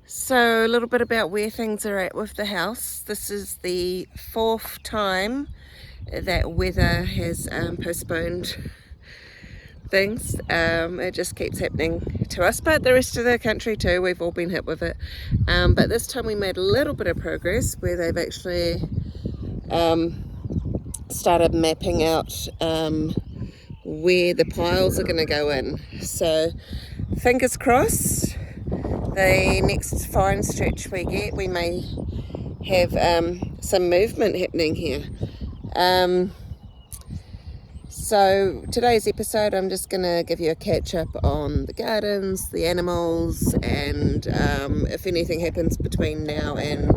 So a little bit about where things are at with the house. This is the 4th time that weather has postponed things. It just keeps happening to us, but the rest of the country too, we've all been hit with it. But this time we made a little bit of progress where they've actually started mapping out where the piles are going to go in. So fingers crossed, the next fine stretch we get, we may have some movement happening here. So today's episode, I'm just going to give you a catch up on the gardens, the animals, and if anything happens between now and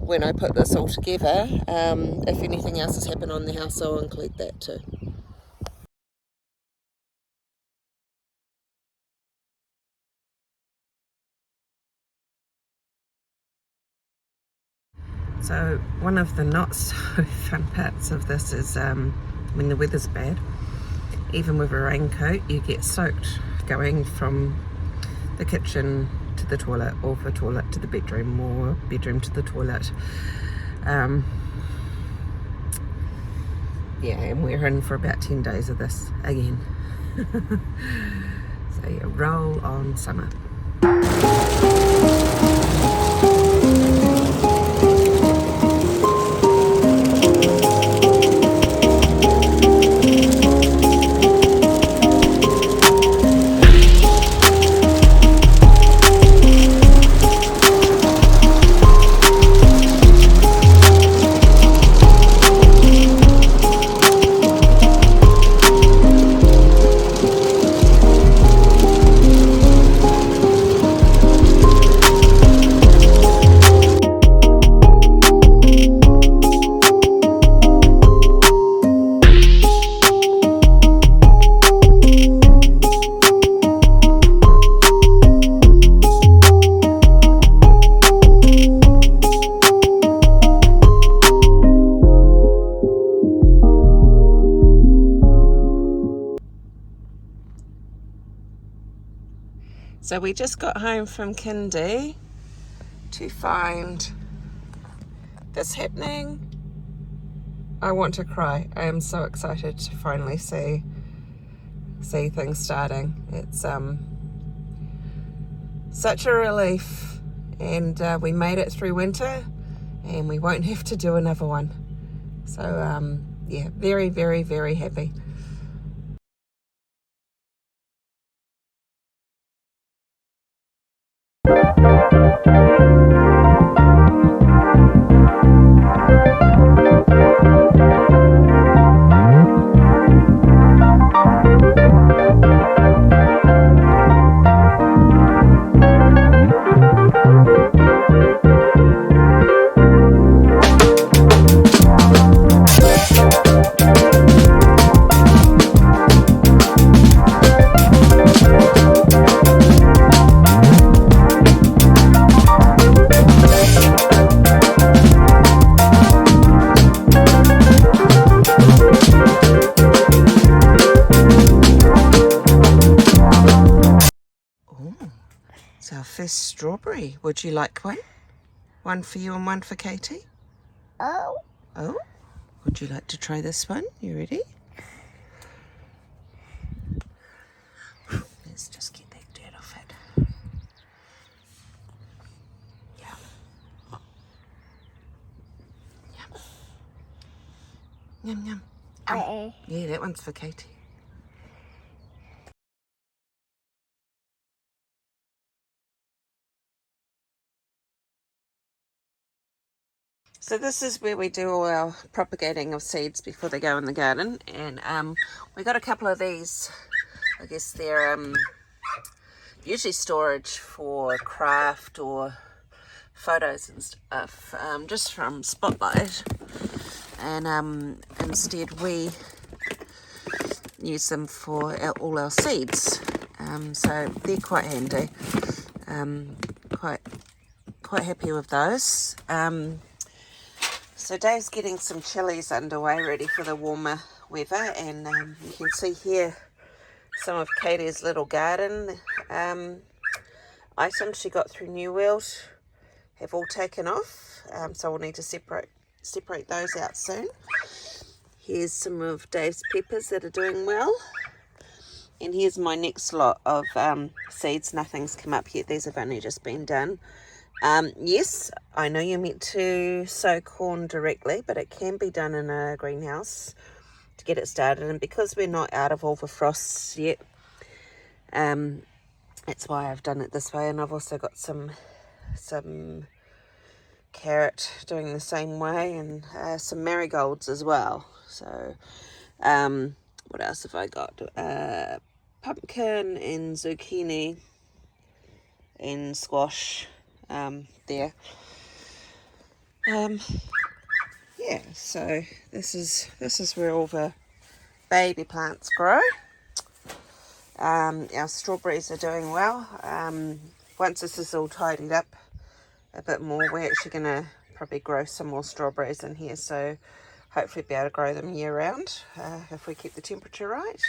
when I put this all together, if anything else has happened on the house, I'll include that too. So one of the not so fun parts of this is when the weather's bad, even with a raincoat, you get soaked going from the kitchen to the toilet, or the toilet to the bedroom, or bedroom to the toilet. Yeah, and we're in for about 10 days of this again. So yeah, roll on summer. So we just got home from kindy to find this happening. I want to cry. I am so excited to finally see things starting. It's such a relief, and we made it through winter, and we won't have to do another one. So yeah, very, very, very happy. It's our first strawberry. Would you like one? One for you and one for Katie? Oh. Oh? Would you like to try this one? You ready? Let's just get that dirt off it. Yum. Yum. Yum, yum. Yeah, that one's for Katie. So this is where we do all our propagating of seeds before they go in the garden, and we got a couple of these. I guess they're usually storage for craft or photos and stuff, just from Spotlight, and instead we use them for all our seeds, so they're quite handy. Quite happy with those. So Dave's getting some chilies underway, ready for the warmer weather, and you can see here some of Katie's little garden. items she got through New World have all taken off, so we'll need to separate those out soon. Here's some of Dave's peppers that are doing well. And here's my next lot of seeds. Nothing's come up yet. These have only just been done. Yes, I know you're meant to sow corn directly, but it can be done in a greenhouse to get it started. And because we're not out of all the frosts yet, that's why I've done it this way. And I've also got some carrot doing the same way, and some marigolds as well. So what else have I got? Pumpkin and zucchini and squash there. Yeah, so this is where all the baby plants grow. Our strawberries are doing well. Once this is all tidied up a bit more, we're actually going to probably grow some more strawberries in here, so hopefully be able to grow them year round if we keep the temperature right.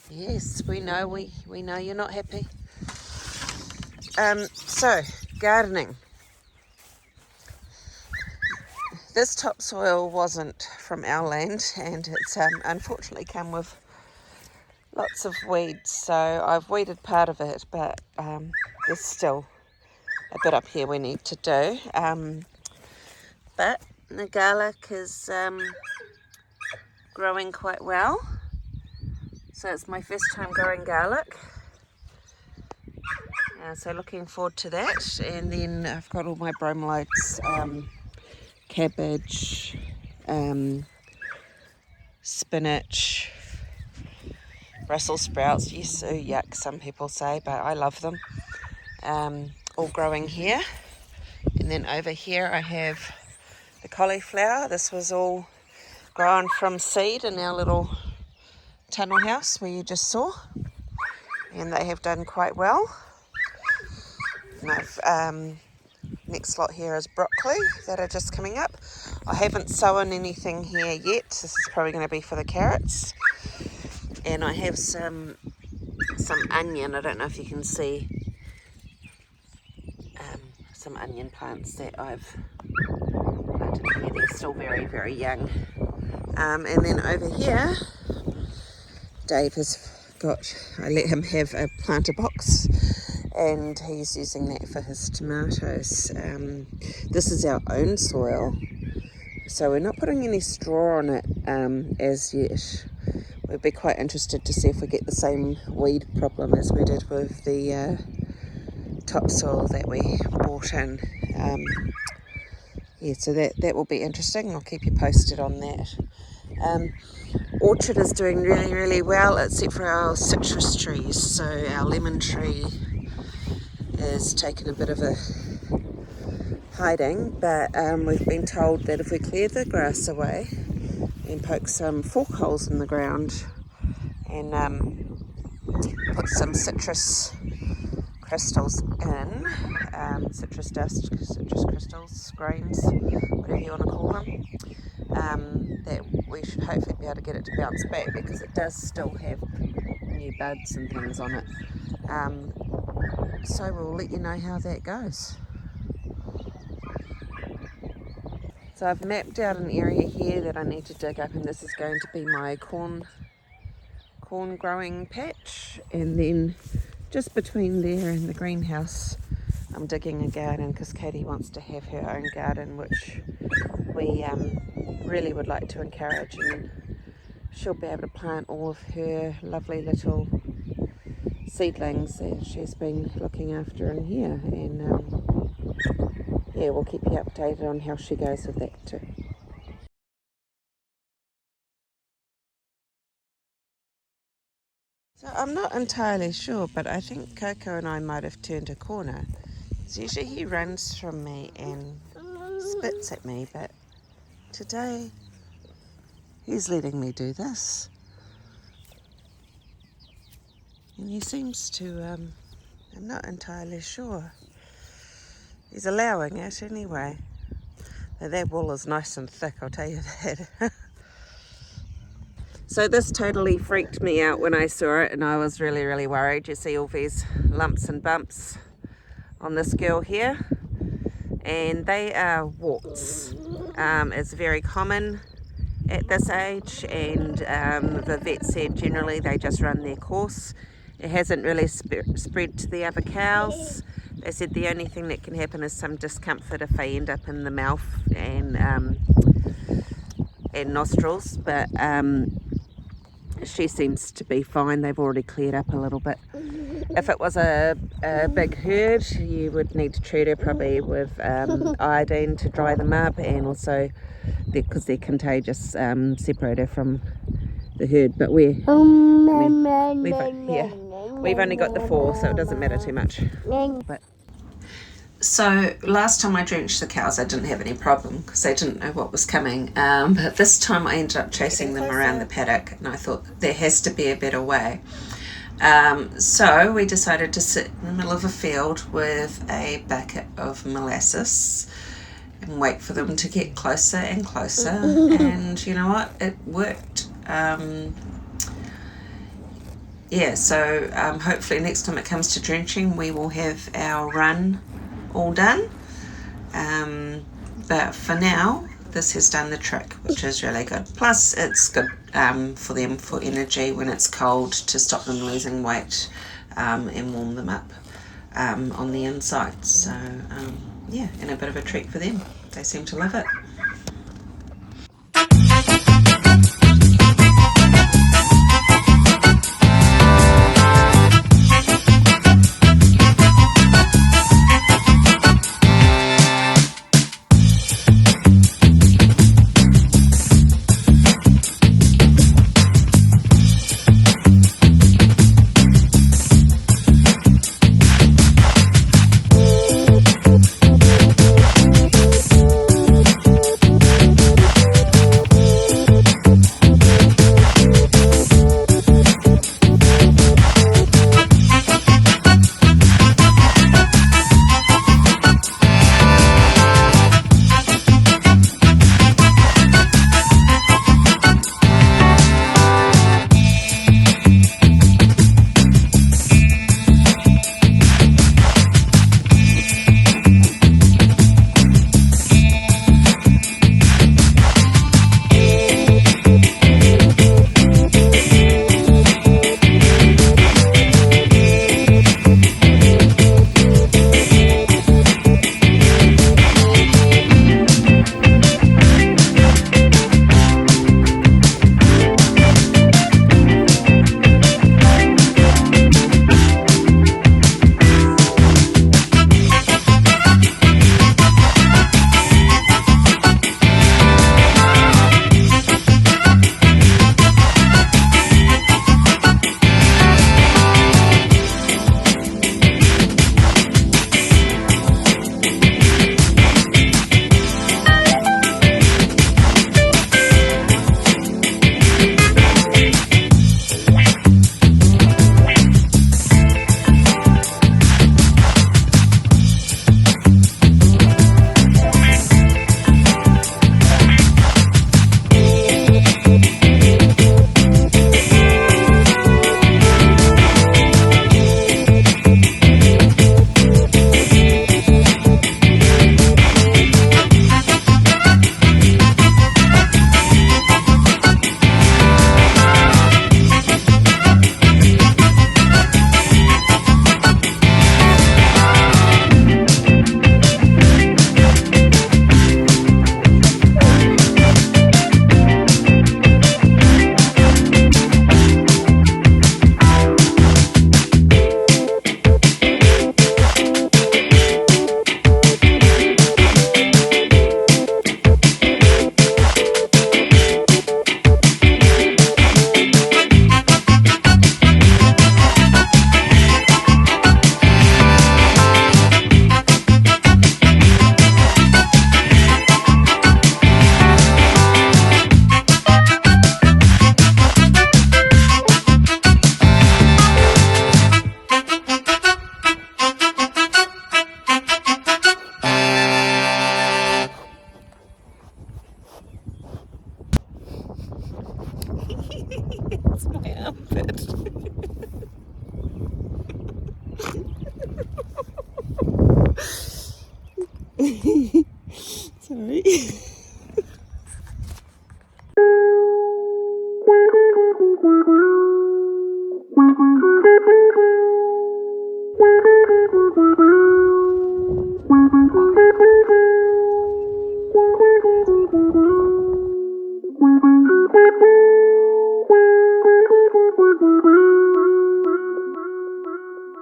Yes, we know you're not happy. So gardening. This topsoil wasn't from our land, and it's unfortunately come with lots of weeds, so I've weeded part of it, but there's still a bit up here we need to do. But the garlic is growing quite well, so it's my first time growing garlic, so looking forward to that. And then I've got all my bromeliads, cabbage, spinach, Brussels sprouts. Yes, so yuck, some people say, but I love them. All growing here. And then over here I have the cauliflower. This was all grown from seed in our little tunnel house where you just saw, and they have done quite well. And I've next lot here is broccoli that are just coming up. I haven't sown anything here yet. This is probably going to be for the carrots. And I have some onion. I don't know if you can see some onion plants that I've planted here. They're still very, very young. And then over here, Dave has got, I let him have a planter box, and he's using that for his tomatoes. This is our own soil, so we're not putting any straw on it as yet. We'd be quite interested to see if we get the same weed problem as we did with the topsoil that we bought in. Yeah, so that will be interesting. I'll keep you posted on that. Orchard is doing really, really well, except for our citrus trees. So our lemon tree is taking a bit of a hiding, but we've been told that if we clear the grass away and poke some fork holes in the ground and put some citrus crystals in, citrus dust, citrus crystals, grains, whatever you want to call them, that we should hopefully be able to get it to bounce back, because it does still have new buds and things on it. So we'll let you know how that goes. So I've mapped out an area here that I need to dig up, and this is going to be my corn growing patch, and then just between there and the greenhouse I'm digging a garden, because Katie wants to have her own garden, which we really would like to encourage, and she'll be able to plant all of her lovely little seedlings that she's been looking after in here, and yeah, we'll keep you updated on how she goes with that too. So I'm not entirely sure, but I think Coco and I might have turned a corner. So usually he runs from me and spits at me, but today he's letting me do this. And he seems to, I'm not entirely sure. He's allowing it anyway. Now, that wool is nice and thick, I'll tell you that. So this totally freaked me out when I saw it, and I was really, really worried. You see all these lumps and bumps on this girl here, and they are warts. It's very common at this age, and the vet said generally they just run their course. It hasn't really spread to the other cows. They said the only thing that can happen is some discomfort if they end up in the mouth and nostrils, but she seems to be fine. They've already cleared up a little bit. If it was a big herd, you would need to treat her probably with iodine to dry them up, and also because they're contagious, separate her from the herd. But we've only got the 4, so it doesn't matter too much. But so last time I drenched the cows, I didn't have any problem because they didn't know what was coming. But this time I ended up chasing them around the paddock, and I thought there has to be a better way. So we decided to sit in the middle of a field with a bucket of molasses and wait for them to get closer and closer. And you know what? It worked. So hopefully next time it comes to drenching, we will have our run all done. But for now, this has done the trick, which is really good. Plus, it's good for them for energy when it's cold, to stop them losing weight and warm them up on the inside. So, and a bit of a treat for them. They seem to love it.